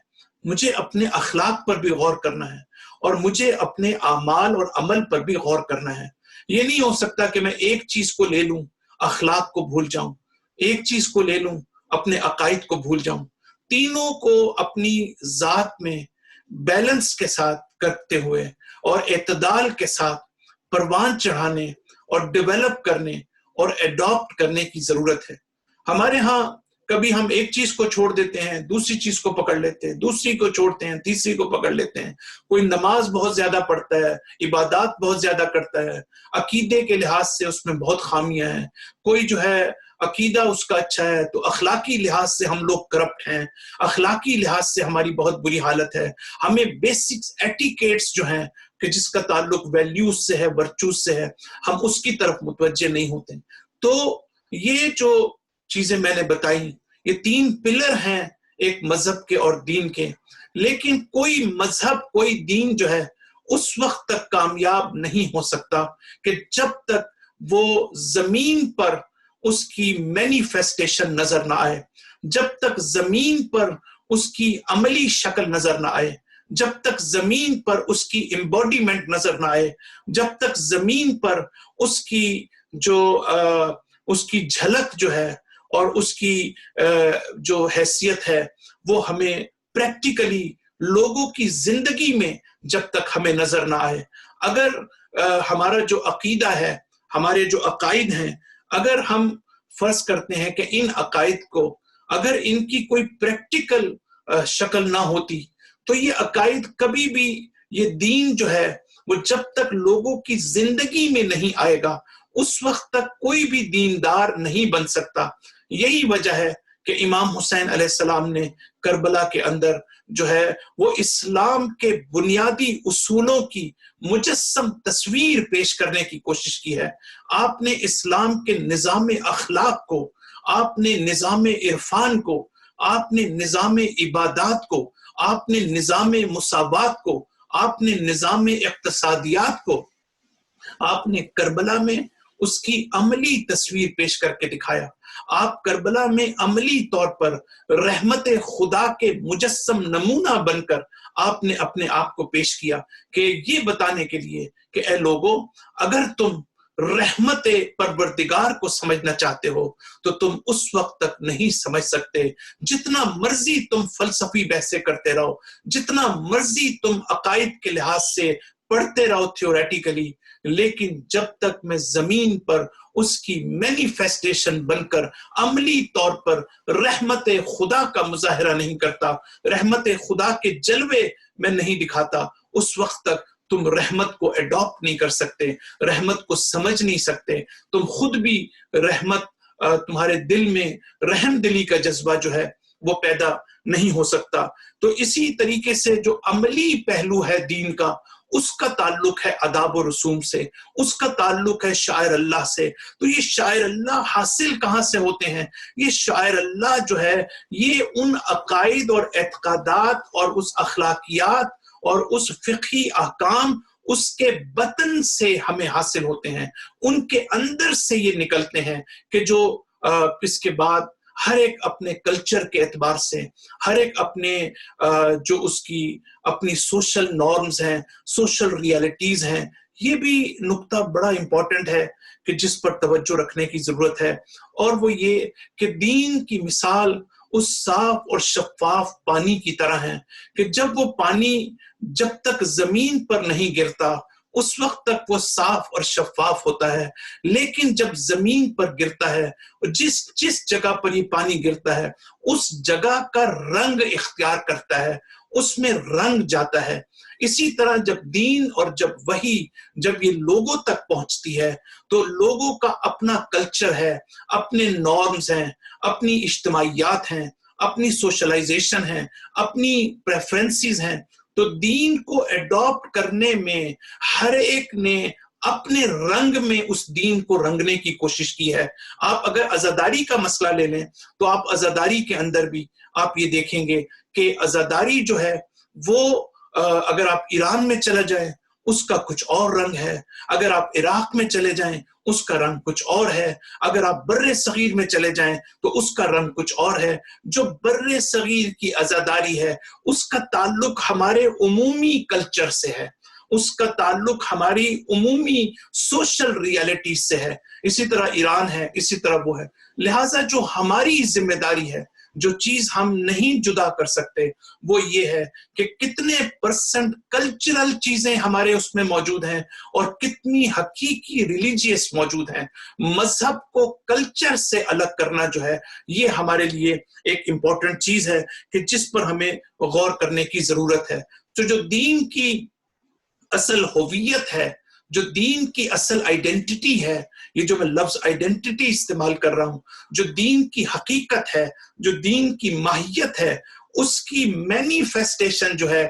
مجھے اپنے اخلاق پر بھی غور کرنا ہے، اور مجھے اپنے اعمال اور عمل پر بھی غور کرنا ہے۔ یہ نہیں ہو سکتا کہ میں ایک چیز کو لے لوں اخلاق کو بھول جاؤں، ایک چیز کو لے لوں اپنے عقائد کو بھول جاؤں۔ تینوں کو اپنی ذات میں بیلنس کے ساتھ کرتے ہوئے اور اعتدال کے ساتھ پروان چڑھانے اور ڈیولپ کرنے اور ایڈاپٹ کرنے کی ضرورت ہے۔ ہمارے ہاں کبھی ہم ایک چیز کو چھوڑ دیتے ہیں، دوسری چیز کو پکڑ لیتے ہیں، دوسری کو چھوڑتے ہیں، تیسری کو پکڑ لیتے ہیں۔ کوئی نماز بہت زیادہ پڑھتا ہے، عبادات بہت زیادہ کرتا ہے، عقیدے کے لحاظ سے اس میں بہت خامیاں ہیں۔ کوئی جو ہے عقیدہ اس کا اچھا ہے تو اخلاقی لحاظ سے ہم لوگ کرپٹ ہیں، اخلاقی لحاظ سے ہماری بہت بری حالت ہے۔ ہمیں بیسکس ایٹیکیٹس جو ہیں کہ جس کا تعلق ویلیوز سے ہے، ورچوز سے ہے، ہم اس کی طرف متوجہ نہیں ہوتے۔ تو یہ جو چیزیں میں نے بتائی، یہ 3 پلر ہیں ایک مذہب کے اور دین کے، لیکن کوئی مذہب کوئی دین جو ہے اس وقت تک کامیاب نہیں ہو سکتا کہ جب تک وہ زمین پر اس کی مینیفیسٹیشن نظر نہ آئے، جب تک زمین پر اس کی عملی شکل نظر نہ آئے، جب تک زمین پر اس کی امبوڈیمنٹ نظر نہ آئے، جب تک زمین پر اس کی جو اس کی جھلک جو ہے اور اس کی جو حیثیت ہے وہ ہمیں پریکٹیکلی لوگوں کی زندگی میں جب تک ہمیں نظر نہ آئے۔ اگر ہمارا جو عقیدہ ہے، ہمارے جو عقائد ہیں، اگر ہم فرض کرتے ہیں کہ ان عقائد کو اگر ان کی کوئی پریکٹیکل شکل نہ ہوتی تو یہ عقائد کبھی بھی، یہ دین جو ہے وہ جب تک لوگوں کی زندگی میں نہیں آئے گا اس وقت تک کوئی بھی دیندار نہیں بن سکتا۔ یہی وجہ ہے کہ امام حسین علیہ السلام نے کربلا کے اندر جو ہے وہ اسلام کے بنیادی اصولوں کی مجسم تصویر پیش کرنے کی کوشش کی ہے۔ آپ نے اسلام کے نظام اخلاق کو، آپ نے نظام عرفان کو، آپ نے نظام عبادات کو، آپ نے نظام مساوات کو، آپ نے نظام اقتصادیات کو، آپ نے کربلا میں اس کی عملی تصویر پیش کر کے دکھایا۔ آپ کربلا میں عملی طور پر رحمت خدا کے مجسم نمونہ بن کر آپ نے اپنے آپ کو پیش کیا کہ یہ بتانے کے لیے کہ اے لوگو، اگر تم رحمت پروردگار کو سمجھنا چاہتے ہو تو تم اس وقت تک نہیں سمجھ سکتے جتنا مرضی تم فلسفی بحثیں کرتے رہو، جتنا مرضی تم عقائد کے لحاظ سے پڑھتے رہو تھیوریٹیکلی، لیکن جب تک میں زمین پر اس کی مینیفیسٹیشن بن کر عملی طور پر رحمت خدا کا مظاہرہ نہیں کرتا، رحمت خدا کے جلوے میں نہیں دکھاتا، اس وقت تک تم رحمت کو ایڈاپٹ نہیں کر سکتے، رحمت کو سمجھ نہیں سکتے، تم خود بھی رحمت، تمہارے دل میں رحم دلی کا جذبہ جو ہے وہ پیدا نہیں ہو سکتا۔ تو اسی طریقے سے جو عملی پہلو ہے دین کا، اس کا تعلق ہے آداب و رسوم سے، اس کا تعلق ہے شاعر اللہ سے۔ تو یہ شاعر اللہ حاصل کہاں سے ہوتے ہیں؟ یہ شاعر اللہ جو ہے یہ ان عقائد اور اعتقادات اور اس اخلاقیات اور اس فقہی احکام اس کے بطن سے ہمیں حاصل ہوتے ہیں، ان کے اندر سے یہ نکلتے ہیں کہ جو اس کے بعد ہر ایک اپنے کلچر کے اعتبار سے، ہر ایک اپنے جو اس کی اپنی سوشل نارمز ہیں، سوشل ریالٹیز ہیں، یہ بھی نقطہ بڑا امپورٹنٹ ہے کہ جس پر توجہ رکھنے کی ضرورت ہے۔ اور وہ یہ کہ دین کی مثال اس صاف اور شفاف پانی کی طرح ہے کہ جب وہ پانی جب تک زمین پر نہیں گرتا اس وقت تک وہ صاف اور شفاف ہوتا ہے، لیکن جب زمین پر گرتا ہے، جس جگہ پر یہ پانی گرتا ہے اس جگہ کا رنگ اختیار کرتا ہے، اس میں رنگ جاتا ہے۔ اسی طرح جب دین اور جب وحی جب یہ لوگوں تک پہنچتی ہے تو لوگوں کا اپنا کلچر ہے، اپنے نارمز ہیں، اپنی اجتماعیات ہیں، اپنی سوشلائزیشن ہیں، اپنی پریفرنسز ہیں۔ تو دین کو ایڈاپٹ کرنے میں ہر ایک نے اپنے رنگ میں اس دین کو رنگنے کی کوشش کی ہے۔ آپ اگر عزاداری کا مسئلہ لے لیں تو آپ عزاداری کے اندر بھی آپ یہ دیکھیں گے کہ عزاداری جو ہے وہ اگر آپ ایران میں چلے جائیں اس کا کچھ اور رنگ ہے، اگر آپ عراق میں چلے جائیں اس کا رنگ کچھ اور ہے، اگر آپ بر صغیر میں چلے جائیں تو اس کا رنگ کچھ اور ہے۔ جو بر صغیر کی عزاداری ہے اس کا تعلق ہمارے عمومی کلچر سے ہے، اس کا تعلق ہماری عمومی سوشل ریالٹی سے ہے، اسی طرح ایران ہے، اسی طرح وہ ہے۔ لہٰذا جو ہماری ذمہ داری ہے، جو چیز ہم نہیں جدا کر سکتے، وہ یہ ہے کہ کتنے پرسنٹ کلچرل چیزیں ہمارے اس میں موجود ہیں اور کتنی حقیقی ریلیجیس موجود ہیں۔ مذہب کو کلچر سے الگ کرنا جو ہے، یہ ہمارے لیے ایک امپورٹنٹ چیز ہے کہ جس پر ہمیں غور کرنے کی ضرورت ہے۔ تو جو دین کی اصل ہویت ہے، جو دین کی اصل آئیڈینٹی ہے، یہ جو میں لفظ آئیڈینٹی استعمال کر رہا ہوں، جو دین کی حقیقت ہے، جو دین کی ماہیت ہے، اس کی مینیفیسٹیشن جو ہے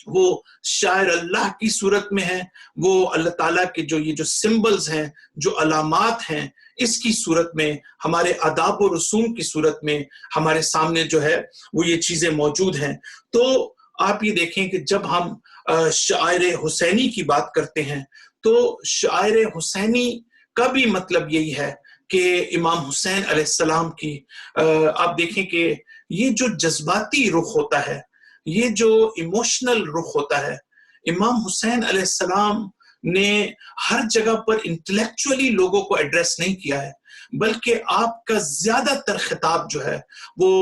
وہ شاعر اللہ کی صورت میں ہے، وہ اللہ تعالیٰ کے یہ جو سمبلز ہیں، جو علامات ہیں، اس کی صورت میں، ہمارے آداب و رسوم کی صورت میں ہمارے سامنے جو ہے وہ یہ چیزیں موجود ہیں۔ تو آپ یہ دیکھیں کہ جب ہم شاعر حسینی کی بات کرتے ہیں تو شاعر حسینی کا بھی مطلب یہی ہے کہ امام حسین علیہ السلام کی آپ دیکھیں کہ یہ جو جذباتی رخ ہوتا ہے، یہ جو ایموشنل رخ ہوتا ہے، امام حسین علیہ السلام نے ہر جگہ پر انٹلیکچولی لوگوں کو ایڈریس نہیں کیا ہے، بلکہ آپ کا زیادہ تر خطاب جو ہے وہ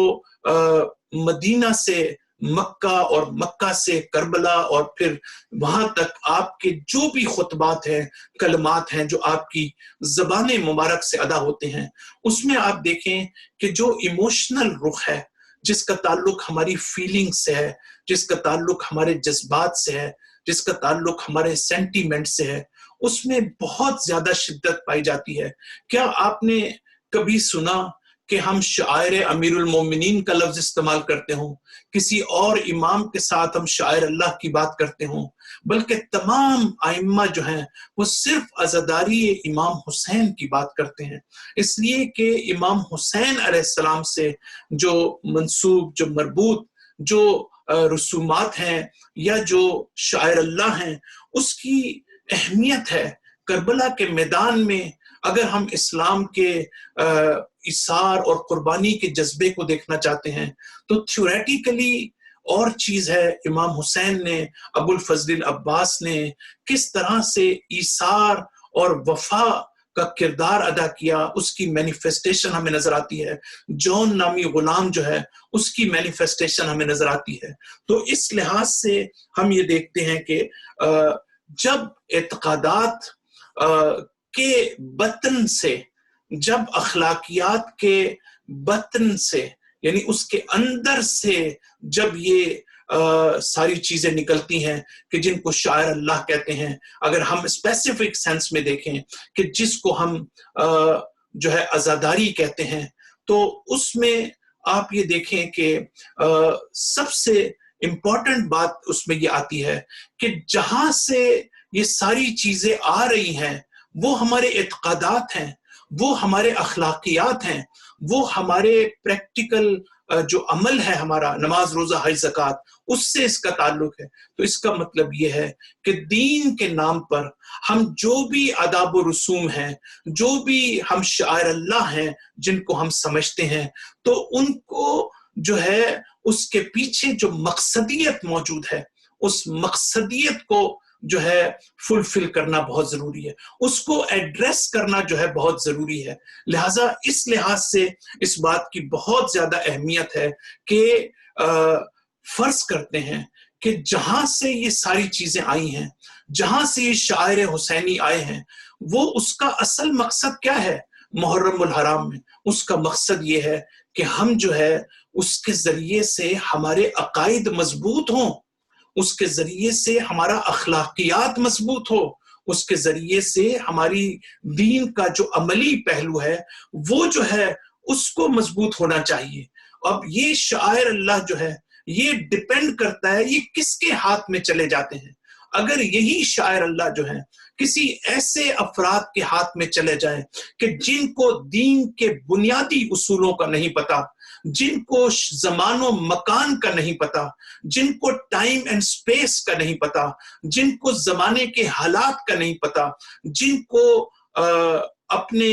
مدینہ سے مکہ اور مکہ سے کربلا اور پھر وہاں تک آپ کے جو بھی خطبات ہیں، کلمات ہیں جو آپ کی زبان مبارک سے ادا ہوتے ہیں، اس میں آپ دیکھیں کہ جو ایموشنل رخ ہے، جس کا تعلق ہماری فیلنگ سے ہے، جس کا تعلق ہمارے جذبات سے ہے، جس کا تعلق ہمارے سینٹیمنٹ سے ہے، اس میں بہت زیادہ شدت پائی جاتی ہے۔ کیا آپ نے کبھی سنا کہ ہم شاعر امیر المومنین کا لفظ استعمال کرتے ہوں، کسی اور امام کے ساتھ ہم شاعر اللہ کی بات کرتے ہوں؟ بلکہ تمام ائمہ جو ہیں وہ صرف عزاداری امام حسین کی بات کرتے ہیں، اس لیے کہ امام حسین علیہ السلام سے جو منسوب، جو مربوط، جو رسومات ہیں یا جو شاعر اللہ ہیں، اس کی اہمیت ہے۔ کربلا کے میدان میں اگر ہم اسلام کے اثار اور قربانی کے جذبے کو دیکھنا چاہتے ہیں تو تھیوریٹیکلی اور چیز ہے، امام حسین نے، ابو الفضل العباس نے کس طرح سے ایثار اور وفا کا کردار ادا کیا، اس کی مینیفیسٹیشن ہمیں نظر آتی ہے۔ جون نامی غلام جو ہے، اس کی مینیفیسٹیشن ہمیں نظر آتی ہے۔ تو اس لحاظ سے ہم یہ دیکھتے ہیں کہ جب اعتقادات کے بطن سے، جب اخلاقیات کے بطن سے، یعنی اس کے اندر سے جب یہ ساری چیزیں نکلتی ہیں کہ جن کو شاعر اللہ کہتے ہیں، اگر ہم اسپیسیفک سینس میں دیکھیں کہ جس کو ہم جو ہے عزاداری کہتے ہیں، تو اس میں آپ یہ دیکھیں کہ سب سے امپورٹنٹ بات اس میں یہ آتی ہے کہ جہاں سے یہ ساری چیزیں آ رہی ہیں وہ ہمارے اعتقادات ہیں، وہ ہمارے اخلاقیات ہیں، وہ ہمارے پریکٹیکل جو عمل ہے ہمارا، نماز، روزہ، حج، زکوٰۃ، اس سے اس کا تعلق ہے۔ تو اس کا مطلب یہ ہے کہ دین کے نام پر ہم جو بھی آداب و رسوم ہیں، جو بھی ہم شاعر اللہ ہیں جن کو ہم سمجھتے ہیں، تو ان کو جو ہے اس کے پیچھے جو مقصدیت موجود ہے، اس مقصدیت کو جو ہے فلفل کرنا بہت ضروری ہے، اس کو ایڈریس کرنا جو ہے بہت ضروری ہے۔ لہٰذا اس لحاظ سے اس بات کی بہت زیادہ اہمیت ہے کہ فرض کرتے ہیں کہ جہاں سے یہ ساری چیزیں آئی ہیں، جہاں سے یہ شاعر حسینی آئے ہیں، وہ اس کا اصل مقصد کیا ہے؟ محرم الحرام میں اس کا مقصد یہ ہے کہ ہم جو ہے اس کے ذریعے سے ہمارے عقائد مضبوط ہوں، اس کے ذریعے سے ہمارا اخلاقیات مضبوط ہو، اس کے ذریعے سے ہماری دین کا جو عملی پہلو ہے وہ جو ہے اس کو مضبوط ہونا چاہیے۔ اب یہ شاعر اللہ جو ہے یہ ڈیپینڈ کرتا ہے یہ کس کے ہاتھ میں چلے جاتے ہیں۔ اگر یہی شاعر اللہ جو ہے کسی ایسے افراد کے ہاتھ میں چلے جائیں کہ جن کو دین کے بنیادی اصولوں کا نہیں پتا، جن کو زمان و مکان کا نہیں پتا، جن کو ٹائم اینڈ سپیس کا نہیں پتا، جن کو زمانے کے حالات کا نہیں پتا، جن کو اپنے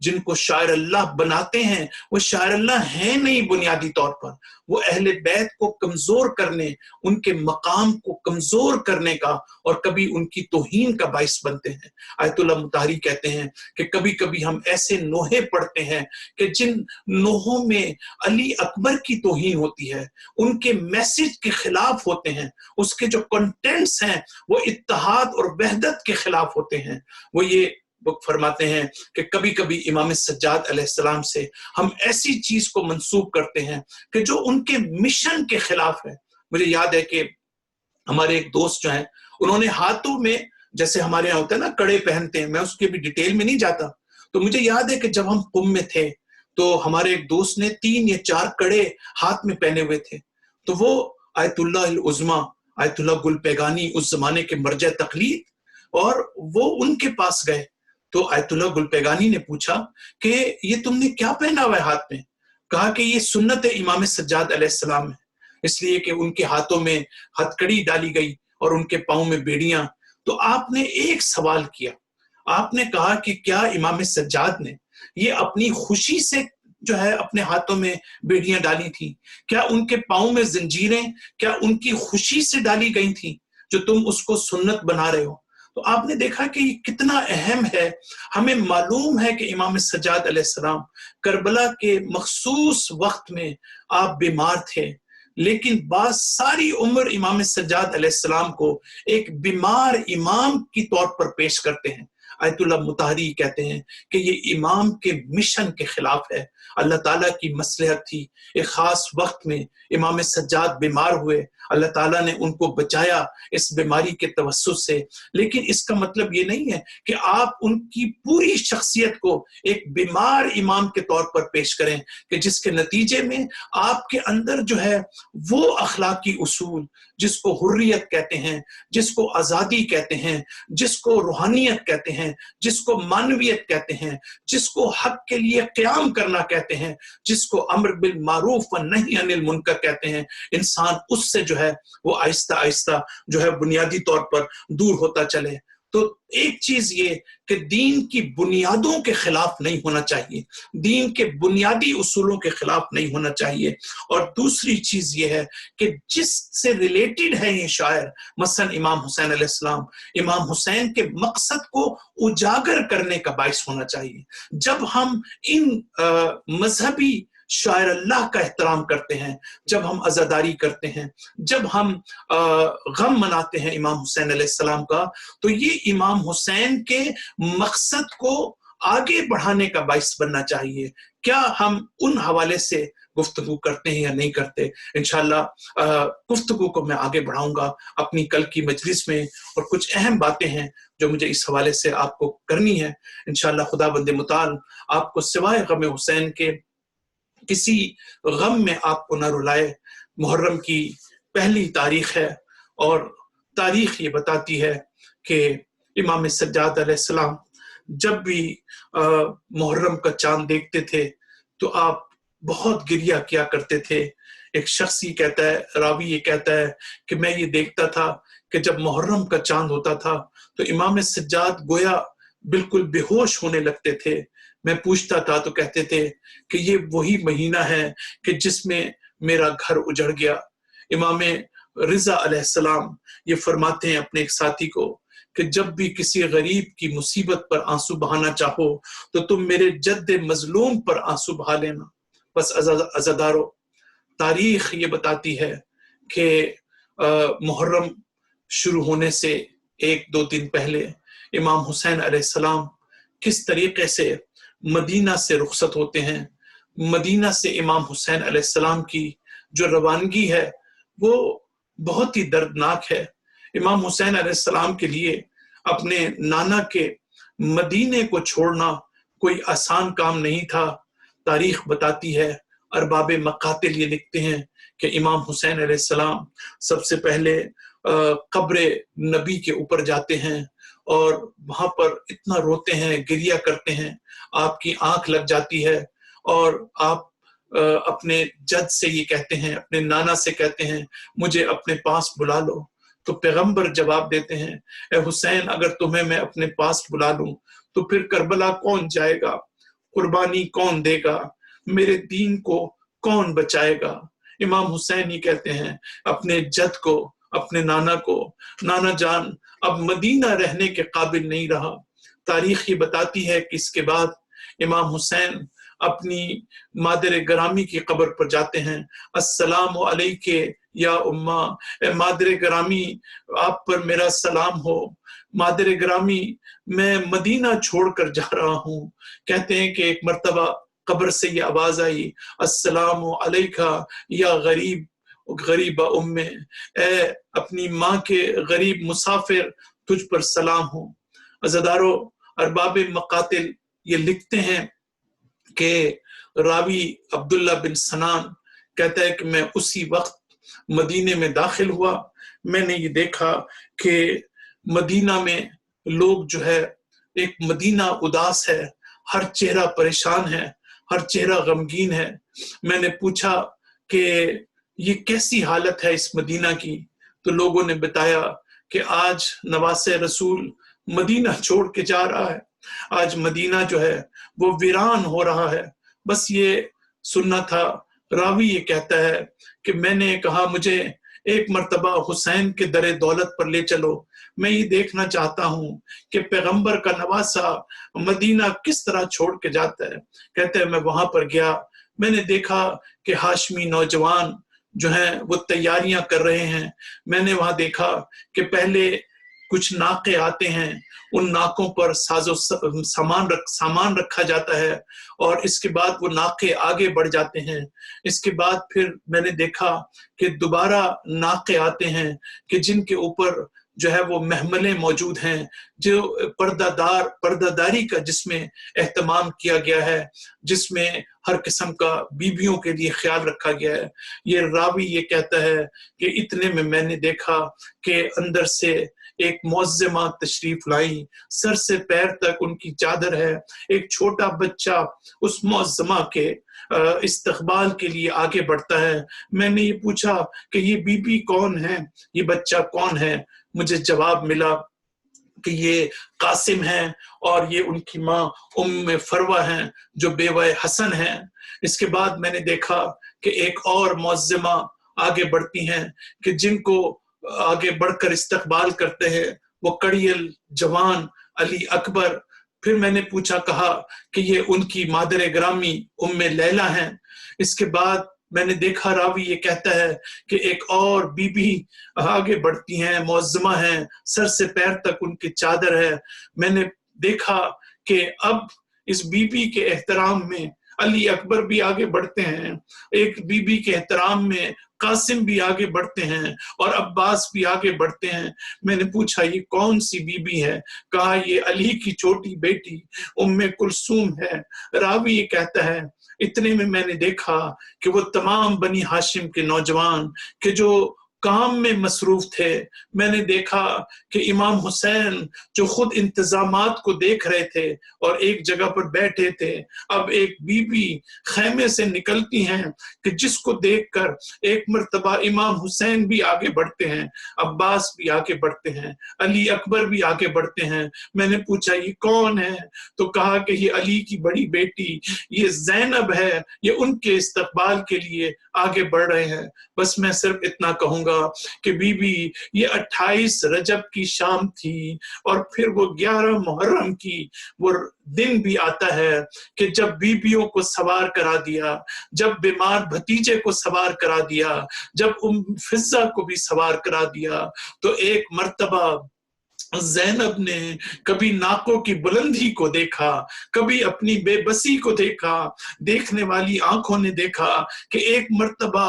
جن کو شاعر اللہ بناتے ہیں وہ شاعر اللہ ہیں نہیں بنیادی طور پر، وہ اہل بیت کو کمزور کرنے، ان کے مقام کو کمزور کرنے کا اور کبھی ان کی توہین کا باعث بنتے ہیں۔ آیت اللہ مطہری کہتے ہیں کہ کبھی کبھی ہم ایسے نوحے پڑھتے ہیں کہ جن نوحوں میں علی اکبر کی توہین ہوتی ہے، ان کے میسج کے خلاف ہوتے ہیں، اس کے جو کنٹینٹس ہیں وہ اتحاد اور وحدت کے خلاف ہوتے ہیں۔ وہ یہ فرماتے ہیں کہ کبھی کبھی امام سجاد علیہ السلام سے ہم ایسی چیز کو منسوب کرتے ہیں کہ جو ان کے مشن کے خلاف ہے۔ مجھے یاد ہے کہ ہمارے ایک دوست جو ہیں، انہوں نے ہاتھوں میں، جیسے ہمارے یہاں ہوتا ہے نا کڑے پہنتے ہیں، میں اس کے بھی ڈیٹیل میں نہیں جاتا، تو مجھے یاد ہے کہ جب ہم قم میں تھے تو ہمارے ایک دوست نے 3 یا 4 کڑے ہاتھ میں پہنے ہوئے تھے، تو وہ آیت اللہ العظمیٰ، آیت اللہ گل پیگانی، اس زمانے کے مرجع تقلید، اور وہ ان کے پاس گئے تو آیت اللہ گل پیگانی نے پوچھا کہ یہ تم نے کیا پہنا ہوا ہے ہاتھ میں؟ کہا کہ یہ سنت امام سجاد علیہ السلام ہے، اس لیے کہ ان کے ہاتھوں میں ہتھکڑی ڈالی گئی اور ان کے پاؤں میں بیڑیاں۔ تو آپ نے ایک سوال کیا، آپ نے کہا کہ کیا امام سجاد نے یہ اپنی خوشی سے جو ہے اپنے ہاتھوں میں بیڑیاں ڈالی تھیں؟ کیا ان کے پاؤں میں زنجیریں کیا ان کی خوشی سے ڈالی گئی تھیں جو تم اس کو سنت بنا رہے ہو؟ تو آپ نے دیکھا کہ یہ کتنا اہم ہے۔ ہمیں معلوم ہے کہ امام سجاد علیہ السلام کربلا کے مخصوص وقت میں آپ بیمار تھے، لیکن بعض ساری عمر امام سجاد علیہ السلام کو ایک بیمار امام کی طور پر پیش کرتے ہیں۔ آیت اللہ مطہری کہتے ہیں کہ یہ امام کے مشن کے خلاف ہے۔ اللہ تعالیٰ کی مصلحت تھی، ایک خاص وقت میں امام سجاد بیمار ہوئے، اللہ تعالیٰ نے ان کو بچایا اس بیماری کے توسط سے، لیکن اس کا مطلب یہ نہیں ہے کہ آپ ان کی پوری شخصیت کو ایک بیمار امام کے طور پر پیش کریں کہ جس کے نتیجے میں آپ کے اندر جو ہے وہ اخلاقی اصول جس کو حریت کہتے ہیں، جس کو آزادی کہتے ہیں، جس کو روحانیت کہتے ہیں، جس کو معنویت کہتے ہیں، جس کو حق کے لیے قیام کرنا کہتے ہیں، جس کو امر بالمعروف و نہی عن المنکر کہتے ہیں، انسان اس سے جو ہے وہ آہستہ آہستہ جو ہے بنیادی طور پر دور ہوتا چلے۔ تو ایک چیز یہ کہ دین کی بنیادوں کے خلاف نہیں ہونا چاہیے، دین کے بنیادی اصولوں کے خلاف نہیں ہونا چاہیے، اور دوسری چیز یہ ہے کہ جس سے ریلیٹڈ ہے یہ شاعر، مثلا امام حسین علیہ السلام، امام حسین کے مقصد کو اجاگر کرنے کا باعث ہونا چاہیے۔ جب ہم ان مذہبی شاعر اللہ کا احترام کرتے ہیں، جب ہم عزاداری کرتے ہیں، جب ہم غم مناتے ہیں امام حسین علیہ السلام کا، تو یہ امام حسین کے مقصد کو آگے بڑھانے کا باعث بننا چاہیے۔ کیا ہم ان حوالے سے گفتگو کرتے ہیں یا نہیں کرتے؟ انشاءاللہ گفتگو کو میں آگے بڑھاؤں گا اپنی کل کی مجلس میں، اور کچھ اہم باتیں ہیں جو مجھے اس حوالے سے آپ کو کرنی ہے۔ انشاءاللہ خدا بند متعال آپ کو سوائے غم حسین کے کسی غم میں آپ کو نہ رلائے۔ محرم کی پہلی تاریخ ہے، اور تاریخ یہ بتاتی ہے کہ امام سجاد علیہ السلام جب بھی محرم کا چاند دیکھتے تھے تو آپ بہت گریہ کیا کرتے تھے۔ ایک شخص یہ کہتا ہے، راوی یہ کہتا ہے کہ میں یہ دیکھتا تھا کہ جب محرم کا چاند ہوتا تھا تو امام سجاد گویا بالکل بے ہوش ہونے لگتے تھے۔ میں پوچھتا تھا تو کہتے تھے کہ یہ وہی مہینہ ہے کہ جس میں میرا گھر اجڑ گیا۔ امام رضا علیہ السلام یہ فرماتے ہیں اپنے ایک ساتھی کو کہ جب بھی کسی غریب کی مصیبت پر آنسو بہانا چاہو تو تم میرے جد مظلوم پر آنسو بہا لینا۔ بس عزادارو، تاریخ یہ بتاتی ہے کہ محرم شروع ہونے سے 1-2 دن پہلے امام حسین علیہ السلام کس طریقے سے مدینہ سے رخصت ہوتے ہیں۔ مدینہ سے امام حسین علیہ السلام کی جو روانگی ہے وہ بہت ہی دردناک ہے۔ امام حسین علیہ السلام کے لیے اپنے نانا کے مدینے کو چھوڑنا کوئی آسان کام نہیں تھا۔ تاریخ بتاتی ہے، ارباب مقاتل یہ لکھتے ہیں کہ امام حسین علیہ السلام سب سے پہلے قبر نبی کے اوپر جاتے ہیں اور وہاں پر اتنا روتے ہیں، گریہ کرتے ہیں، آپ کی آنکھ لگ جاتی ہے، اور آپ اپنے جد سے یہ کہتے ہیں، اپنے نانا سے کہتے ہیں مجھے اپنے پاس بلا لو۔ تو پیغمبر جواب دیتے ہیں، اے حسین اگر تمہیں میں اپنے پاس بلا لوں تو پھر کربلا کون جائے گا؟ قربانی کون دے گا؟ میرے دین کو کون بچائے گا؟ امام حسین یہ کہتے ہیں اپنے جد کو، اپنے نانا کو، نانا جان اب مدینہ رہنے کے قابل نہیں رہا۔ تاریخ یہ بتاتی ہے کہ اس کے بعد امام حسین اپنی مادر گرامی کی قبر پر جاتے ہیں۔ السلام علیکہ یا اماں، اے مادر گرامی آپ پر میرا سلام ہو۔ مادر گرامی میں مدینہ چھوڑ کر جا رہا ہوں۔ کہتے ہیں کہ ایک مرتبہ قبر سے یہ آواز آئی، السلام علیکہ یا غریب امّ، اے اپنی ماں کے غریب مسافر تجھ پر سلام ہو۔ عزادارو، ارباب مقاتل یہ لکھتے ہیں کہ راوی عبداللہ بن سنان کہتا ہے کہ میں اسی وقت مدینے میں داخل ہوا، میں نے یہ دیکھا کہ مدینہ میں لوگ جو ہے، ایک مدینہ اداس ہے، ہر چہرہ پریشان ہے، ہر چہرہ غمگین ہے۔ میں نے پوچھا کہ یہ کیسی حالت ہے اس مدینہ کی؟ تو لوگوں نے بتایا کہ آج نواسہ رسول مدینہ چھوڑ کے جا رہا ہے، آج مدینہ جو ہے وہ ویران ہو رہا ہے۔ بس یہ سننا تھا۔ راوی یہ کہتا ہے کہ میں نے کہا مجھے ایک مرتبہ حسین کے در دولت پر لے چلو، میں یہ دیکھنا چاہتا ہوں کہ پیغمبر کا نواسہ مدینہ کس طرح چھوڑ کے جاتا ہے۔ کہتے ہیں میں وہاں پر گیا، میں نے دیکھا کہ ہاشمی نوجوان جو ہیں وہ تیاریاں کر رہے ہیں۔ میں نے وہاں دیکھا کہ پہلے کچھ ناقے آتے ہیں، ان ناکوں پر سامان رکھا جاتا ہے، اور اس کے بعد وہ ناقے آگے بڑھ جاتے ہیں۔ اس کے بعد پھر میں نے دیکھا کہ دوبارہ ناقے آتے ہیں کہ جن کے اوپر جو ہے وہ محملیں موجود ہیں، جو پردہ داری کا جس میں اہتمام کیا گیا ہے، جس میں ہر قسم کا بیویوں کے لیے خیال رکھا گیا ہے۔ یہ راوی یہ کہتا ہے کہ اتنے میں نے دیکھا کہ اندر سے ایک معظمہ تشریف لائی، سر سے پیر تک ان کی چادر ہے، ایک چھوٹا بچہ اس معظمہ کے استقبال کے لیے آگے بڑھتا ہے۔ میں نے یہ پوچھا کہ یہ بی بی کون ہے، یہ بچہ کون ہے؟ مجھے جواب ملا کہ یہ قاسم ہیں اور یہ ان کی ماں ام فروہ ہیں جو بیوہ حسن ہیں۔ اس کے بعد میں نے دیکھا کہ ایک اور معظمہ آگے بڑھتی ہیں کہ جن کو آگے بڑھ کر استقبال کرتے ہیں وہ کڑیل جوان علی اکبر۔ پھر میں نے پوچھا، کہا کہ یہ ان کی مادر گرامی ام لیلہ ہیں۔ اس کے بعد میں نے دیکھا، راوی یہ کہتا ہے کہ ایک اور بی بی آگے بڑھتی ہیں، معظمہ ہیں، سر سے پیر تک ان کی چادر ہے۔ میں نے دیکھا کہ اب اس بی بی کے احترام میں علی اکبر بھی آگے بڑھتے ہیں، ایک بی بی کے احترام میں قاسم بھی آگے بڑھتے ہیں اور عباس بھی آگے بڑھتے ہیں۔ میں نے پوچھا یہ کون سی بی بی ہے؟ کہا یہ علی کی چھوٹی بیٹی ام کلثوم ہے۔ راوی یہ کہتا ہے اتنے میں نے دیکھا کہ وہ تمام بنی ہاشم کے نوجوان کہ جو کام میں مصروف تھے، میں نے دیکھا کہ امام حسین جو خود انتظامات کو دیکھ رہے تھے اور ایک جگہ پر بیٹھے تھے، اب ایک بی بی خیمے سے نکلتی ہیں کہ جس کو دیکھ کر ایک مرتبہ امام حسین بھی آگے بڑھتے ہیں، عباس بھی آگے بڑھتے ہیں، علی اکبر بھی آگے بڑھتے ہیں۔ میں نے پوچھا یہ کون ہے؟ تو کہا کہ یہ علی کی بڑی بیٹی یہ زینب ہے، یہ ان کے استقبال کے لیے آگے بڑھ رہے ہیں۔ بس میں صرف اتنا کہوں گا کہ بی بی یہ 28 رجب کی شام تھی، اور پھر وہ 11 محرم کی وہ دن بھی آتا ہے کہ جب بیویوں کو سوار کرا دیا، جب بیمار بھتیجے کو سوار کرا دیا، جب فضہ کو بھی سوار کرا دیا، تو ایک مرتبہ زینب نے کبھی ناکوں کی بلندی کو دیکھا، کبھی اپنی بے بسی کو دیکھا، دیکھنے والی آنکھوں نے دیکھا کہ ایک مرتبہ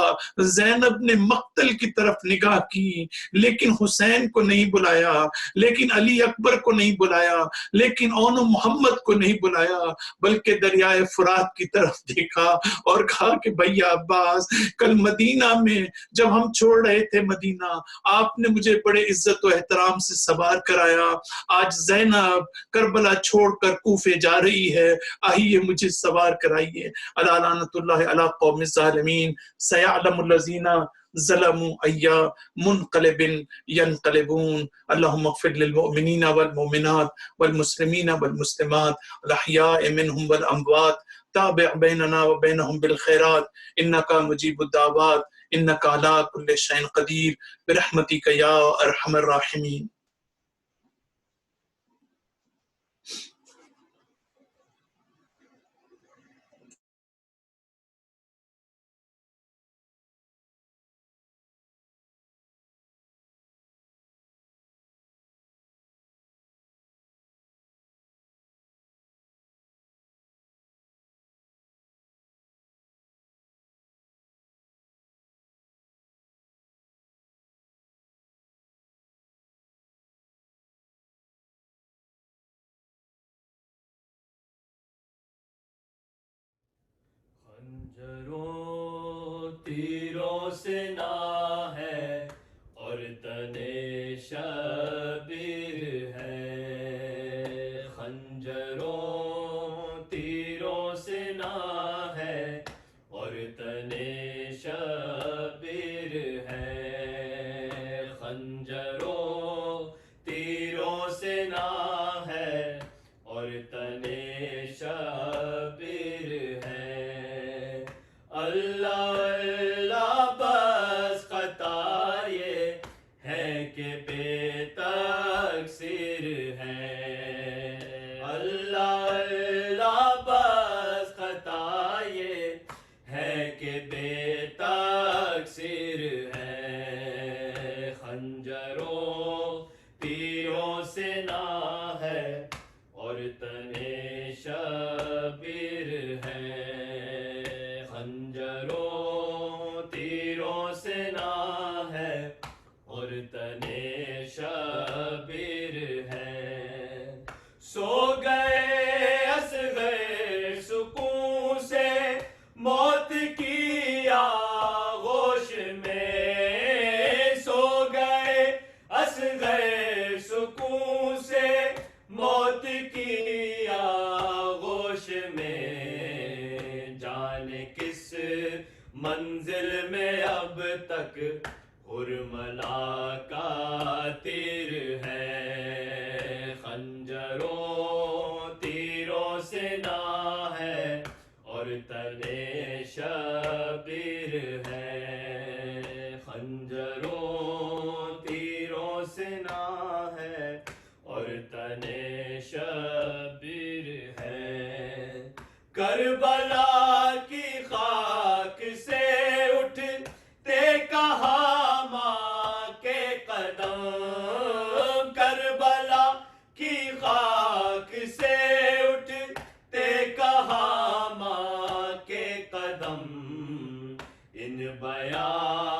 زینب نے مقتل کی طرف نگاہ کی، لیکن حسین کو نہیں بلایا، لیکن علی اکبر کو نہیں بلایا، لیکن اون محمد کو نہیں بلایا، بلکہ دریائے فرات کی طرف دیکھا اور کہا کہ بھیا عباس، کل مدینہ میں جب ہم چھوڑ رہے تھے مدینہ، آپ نے مجھے بڑے عزت و احترام سے سوار کرایا، آج زینب کربلا چھوڑ کر کوفے جا رہی ہے، آئیے مجھے سوار کرائیے۔ الا لعنت اللہ علی قوم الظالمین، سیعلم الذین ظلموا أي منقلب ينقلبون. اللهم اغفر للمؤمنين والمؤمنات والمسلمين والمسلمات الأحياء منهم والأموات. تابع بيننا وبينهم بالخيرات إنك مجيب الدعوات إنك على كل شيء قدير برحمتك يا أرحم الراحمين. خنجروں تیروں سے نہ ہے اور تنے شبیر ہے. خنجروں تیروں سے نہ ہے اور تنے شبیر ہے. خنجروں تیروں سے نہ ہے اور تنے شبیر ہے. اللہ اللہ بس خطا یہ ہے کہ بے تقصیر ہے. اللہ اللہ بس خطا یہ ہے کہ بے تقصیر ہے. خنجروں تیروں سے نہ ہے اور تنے شبیر ہے. خنجروں تیروں سے نہ ہے اور تنے شبیر ہے. سو گئے اصغر سکون سے موت کی آغوش میں. سو گئے اصغر سکون سے موت کی آغوش میں. جانے کس منزل میں اب تک حرملا کا تیر ہے. خنجروں تیروں سے نہ ہے اور تنے شبیر ہے. خنجروں تیروں سے نہ ہے اور تنے شبیر ہے. کربلا کی خاک سے اٹھتے کہاں ماں کے قدم. کربلا کی خاک سے اٹھتے کہاں ماں کے قدم. ان بیان